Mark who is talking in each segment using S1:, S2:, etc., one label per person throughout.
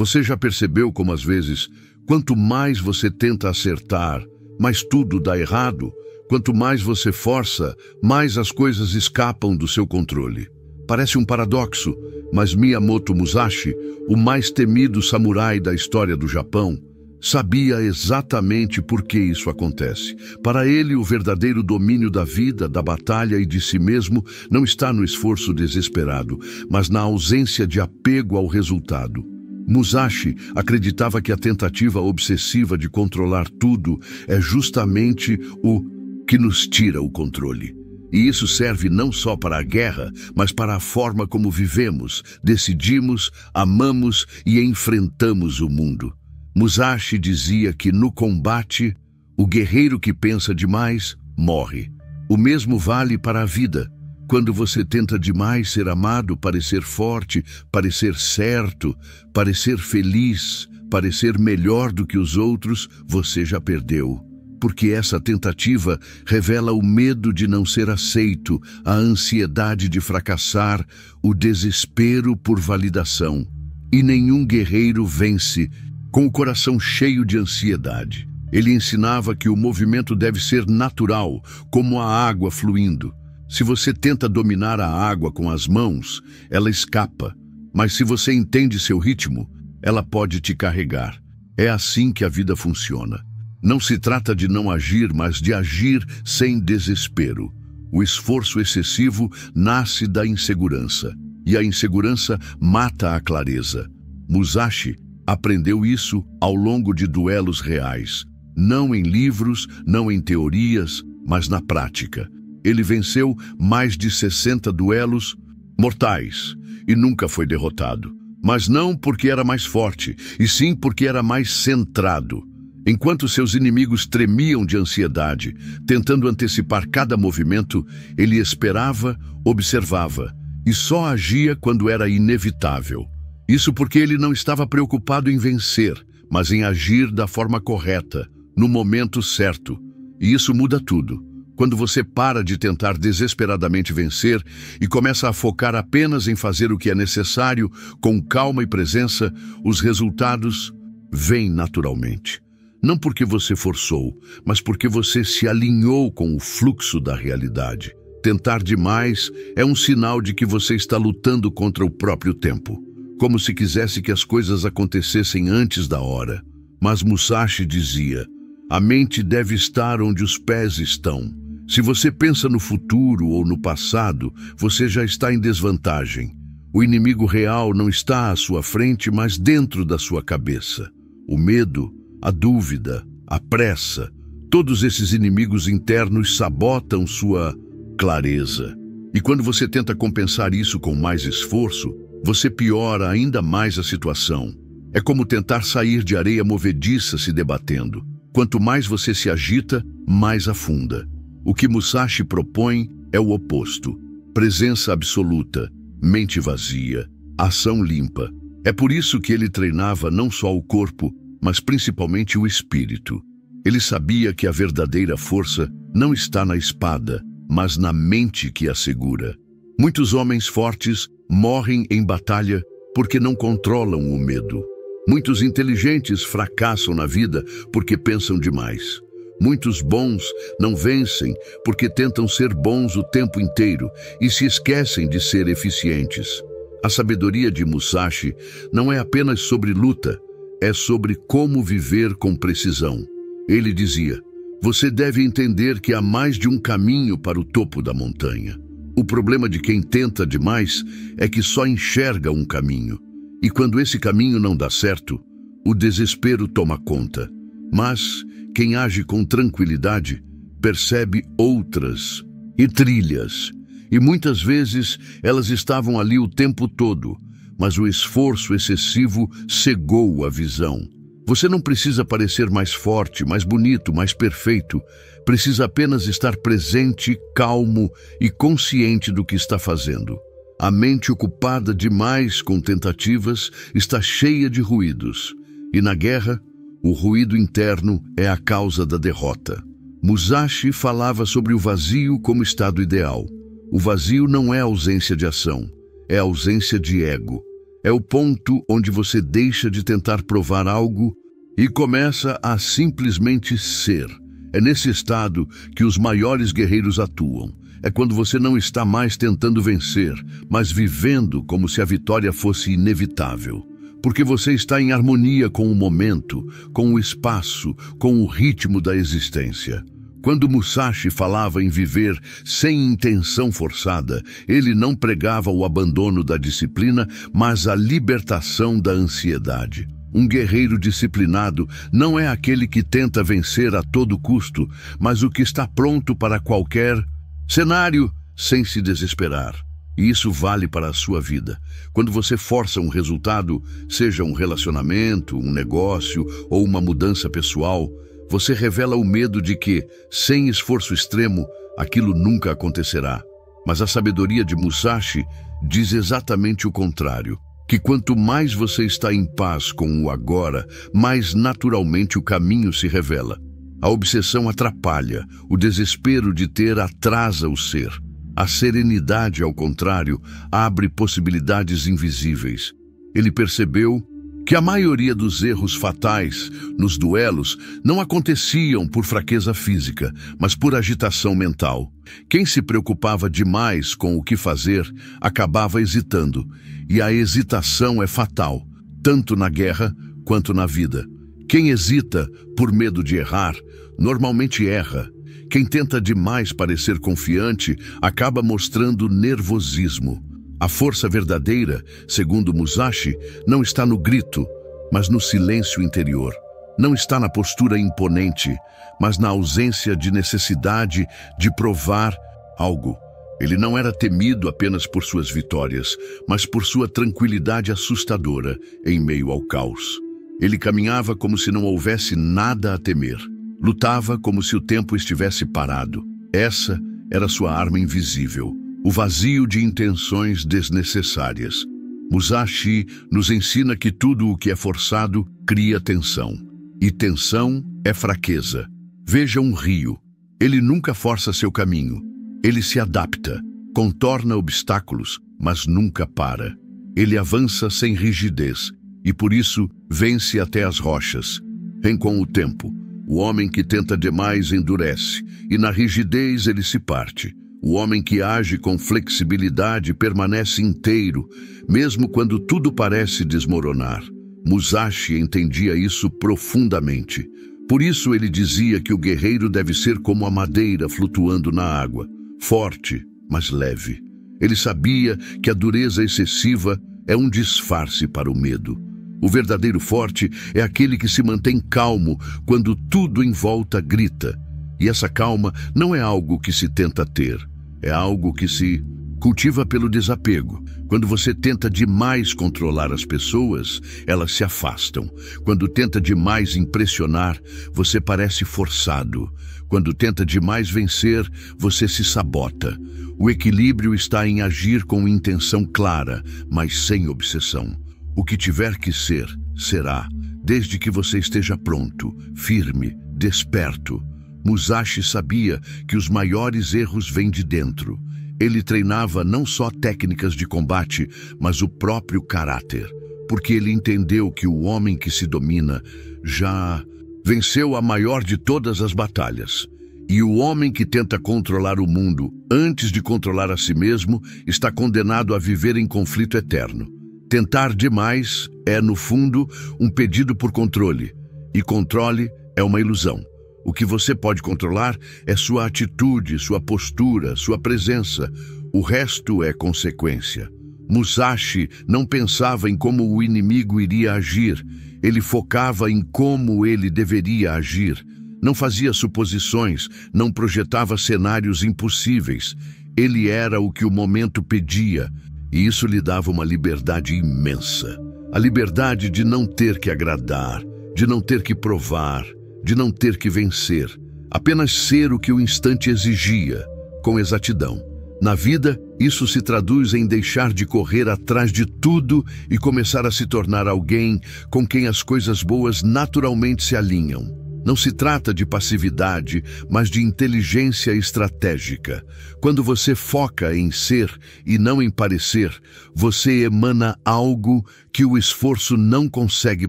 S1: Você já percebeu como às vezes, quanto mais você tenta acertar, mais tudo dá errado? Quanto mais você força, mais as coisas escapam do seu controle. Parece um paradoxo, mas Miyamoto Musashi, o mais temido samurai da história do Japão, sabia exatamente por que isso acontece. Para ele, o verdadeiro domínio da vida, da batalha e de si mesmo não está no esforço desesperado, mas na ausência de apego ao resultado. Musashi acreditava que a tentativa obsessiva de controlar tudo é justamente o que nos tira o controle. E isso serve não só para a guerra, mas para a forma como vivemos, decidimos, amamos e enfrentamos o mundo. Musashi dizia que no combate, o guerreiro que pensa demais morre. O mesmo vale para a vida. Quando você tenta demais ser amado, parecer forte, parecer certo, parecer feliz, parecer melhor do que os outros, você já perdeu. Porque essa tentativa revela o medo de não ser aceito, a ansiedade de fracassar, o desespero por validação. E nenhum guerreiro vence com o coração cheio de ansiedade. Ele ensinava que o movimento deve ser natural, como a água fluindo. Se você tenta dominar a água com as mãos, ela escapa. Mas se você entende seu ritmo, ela pode te carregar. É assim que a vida funciona. Não se trata de não agir, mas de agir sem desespero. O esforço excessivo nasce da insegurança, e a insegurança mata a clareza. Musashi aprendeu isso ao longo de duelos reais, não em livros, não em teorias, mas na prática. Ele venceu mais de 60 duelos mortais e nunca foi derrotado. Mas não porque era mais forte, e sim porque era mais centrado. Enquanto seus inimigos tremiam de ansiedade, tentando antecipar cada movimento, ele esperava, observava e só agia quando era inevitável. Isso porque ele não estava preocupado em vencer, mas em agir da forma correta, no momento certo. E isso muda tudo. Quando você para de tentar desesperadamente vencer e começa a focar apenas em fazer o que é necessário, com calma e presença, os resultados vêm naturalmente. Não porque você forçou, mas porque você se alinhou com o fluxo da realidade. Tentar demais é um sinal de que você está lutando contra o próprio tempo, como se quisesse que as coisas acontecessem antes da hora. Mas Musashi dizia, a mente deve estar onde os pés estão. Se você pensa no futuro ou no passado, você já está em desvantagem. O inimigo real não está à sua frente, mas dentro da sua cabeça. O medo, a dúvida, a pressa, todos esses inimigos internos sabotam sua clareza. E quando você tenta compensar isso com mais esforço, você piora ainda mais a situação. É como tentar sair de areia movediça se debatendo. Quanto mais você se agita, mais afunda. O que Musashi propõe é o oposto. Presença absoluta, mente vazia, ação limpa. É por isso que ele treinava não só o corpo, mas principalmente o espírito. Ele sabia que a verdadeira força não está na espada, mas na mente que a segura. Muitos homens fortes morrem em batalha porque não controlam o medo. Muitos inteligentes fracassam na vida porque pensam demais. Muitos bons não vencem porque tentam ser bons o tempo inteiro e se esquecem de ser eficientes. A sabedoria de Musashi não é apenas sobre luta, é sobre como viver com precisão. Ele dizia, você deve entender que há mais de um caminho para o topo da montanha. O problema de quem tenta demais é que só enxerga um caminho. E quando esse caminho não dá certo, o desespero toma conta. Mas quem age com tranquilidade percebe outras e trilhas. E muitas vezes elas estavam ali o tempo todo, mas o esforço excessivo cegou a visão. Você não precisa parecer mais forte, mais bonito, mais perfeito. Precisa apenas estar presente, calmo e consciente do que está fazendo. A mente ocupada demais com tentativas está cheia de ruídos. E na guerra, o ruído interno é a causa da derrota. Musashi falava sobre o vazio como estado ideal. O vazio não é ausência de ação, é ausência de ego. É o ponto onde você deixa de tentar provar algo e começa a simplesmente ser. É nesse estado que os maiores guerreiros atuam. É quando você não está mais tentando vencer, mas vivendo como se a vitória fosse inevitável. Porque você está em harmonia com o momento, com o espaço, com o ritmo da existência. Quando Musashi falava em viver sem intenção forçada, ele não pregava o abandono da disciplina, mas a libertação da ansiedade. Um guerreiro disciplinado não é aquele que tenta vencer a todo custo, mas o que está pronto para qualquer cenário sem se desesperar. E isso vale para a sua vida. Quando você força um resultado, seja um relacionamento, um negócio ou uma mudança pessoal, você revela o medo de que, sem esforço extremo, aquilo nunca acontecerá. Mas a sabedoria de Musashi diz exatamente o contrário, que quanto mais você está em paz com o agora, mais naturalmente o caminho se revela. A obsessão atrapalha, o desespero de ter atrasa o ser. A serenidade, ao contrário, abre possibilidades invisíveis. Ele percebeu que a maioria dos erros fatais nos duelos não aconteciam por fraqueza física, mas por agitação mental. Quem se preocupava demais com o que fazer acabava hesitando, e a hesitação é fatal, tanto na guerra quanto na vida. Quem hesita por medo de errar, normalmente erra. Quem tenta demais parecer confiante acaba mostrando nervosismo. A força verdadeira, segundo Musashi, não está no grito, mas no silêncio interior. Não está na postura imponente, mas na ausência de necessidade de provar algo. Ele não era temido apenas por suas vitórias, mas por sua tranquilidade assustadora em meio ao caos. Ele caminhava como se não houvesse nada a temer. Lutava como se o tempo estivesse parado. Essa era sua arma invisível. O vazio de intenções desnecessárias. Musashi nos ensina que tudo o que é forçado cria tensão. E tensão é fraqueza. Veja um rio. Ele nunca força seu caminho. Ele se adapta, contorna obstáculos, mas nunca para. Ele avança sem rigidez e por isso vence até as rochas. Vem com o tempo. O homem que tenta demais endurece e na rigidez ele se parte. O homem que age com flexibilidade permanece inteiro, mesmo quando tudo parece desmoronar. Musashi entendia isso profundamente. Por isso ele dizia que o guerreiro deve ser como a madeira flutuando na água, forte, mas leve. Ele sabia que a dureza excessiva é um disfarce para o medo. O verdadeiro forte é aquele que se mantém calmo quando tudo em volta grita. E essa calma não é algo que se tenta ter, é algo que se cultiva pelo desapego. Quando você tenta demais controlar as pessoas, elas se afastam. Quando tenta demais impressionar, você parece forçado. Quando tenta demais vencer, você se sabota. O equilíbrio está em agir com intenção clara, mas sem obsessão. O que tiver que ser, será, desde que você esteja pronto, firme, desperto. Musashi sabia que os maiores erros vêm de dentro. Ele treinava não só técnicas de combate, mas o próprio caráter, porque ele entendeu que o homem que se domina já venceu a maior de todas as batalhas. E o homem que tenta controlar o mundo antes de controlar a si mesmo está condenado a viver em conflito eterno. Tentar demais é, no fundo, um pedido por controle, e controle é uma ilusão. O que você pode controlar é sua atitude, sua postura, sua presença. O resto é consequência. Musashi não pensava em como o inimigo iria agir. Ele focava em como ele deveria agir. Não fazia suposições, não projetava cenários impossíveis. Ele era o que o momento pedia. E isso lhe dava uma liberdade imensa. A liberdade de não ter que agradar, de não ter que provar, de não ter que vencer. Apenas ser o que o instante exigia, com exatidão. Na vida, isso se traduz em deixar de correr atrás de tudo e começar a se tornar alguém com quem as coisas boas naturalmente se alinham. Não se trata de passividade, mas de inteligência estratégica. Quando você foca em ser e não em parecer, você emana algo que o esforço não consegue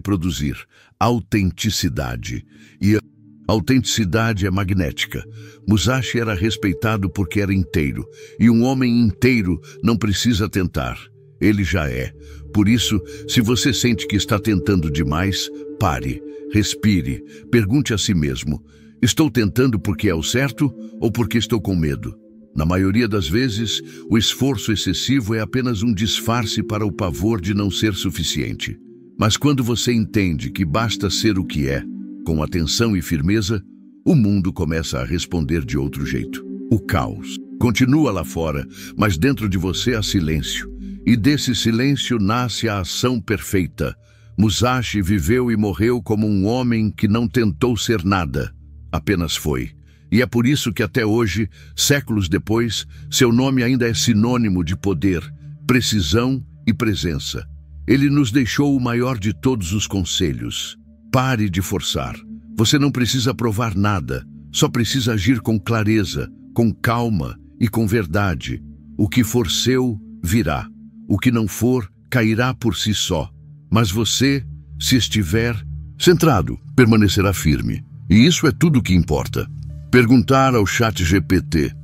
S1: produzir: autenticidade. E a autenticidade é magnética. Musashi era respeitado porque era inteiro, e um homem inteiro não precisa tentar. Ele já é. Por isso, se você sente que está tentando demais, pare, respire, pergunte a si mesmo: estou tentando porque é o certo ou porque estou com medo? Na maioria das vezes, o esforço excessivo é apenas um disfarce para o pavor de não ser suficiente. Mas quando você entende que basta ser o que é, com atenção e firmeza, o mundo começa a responder de outro jeito. O caos continua lá fora, mas dentro de você há silêncio. E desse silêncio nasce a ação perfeita. Musashi viveu e morreu como um homem que não tentou ser nada, apenas foi. E é por isso que até hoje, séculos depois, seu nome ainda é sinônimo de poder, precisão e presença. Ele nos deixou o maior de todos os conselhos: pare de forçar. Você não precisa provar nada, só precisa agir com clareza, com calma e com verdade. O que for seu, virá. O que não for, cairá por si só. Mas você, se estiver centrado, permanecerá firme. E isso é tudo o que importa. Perguntar ao ChatGPT: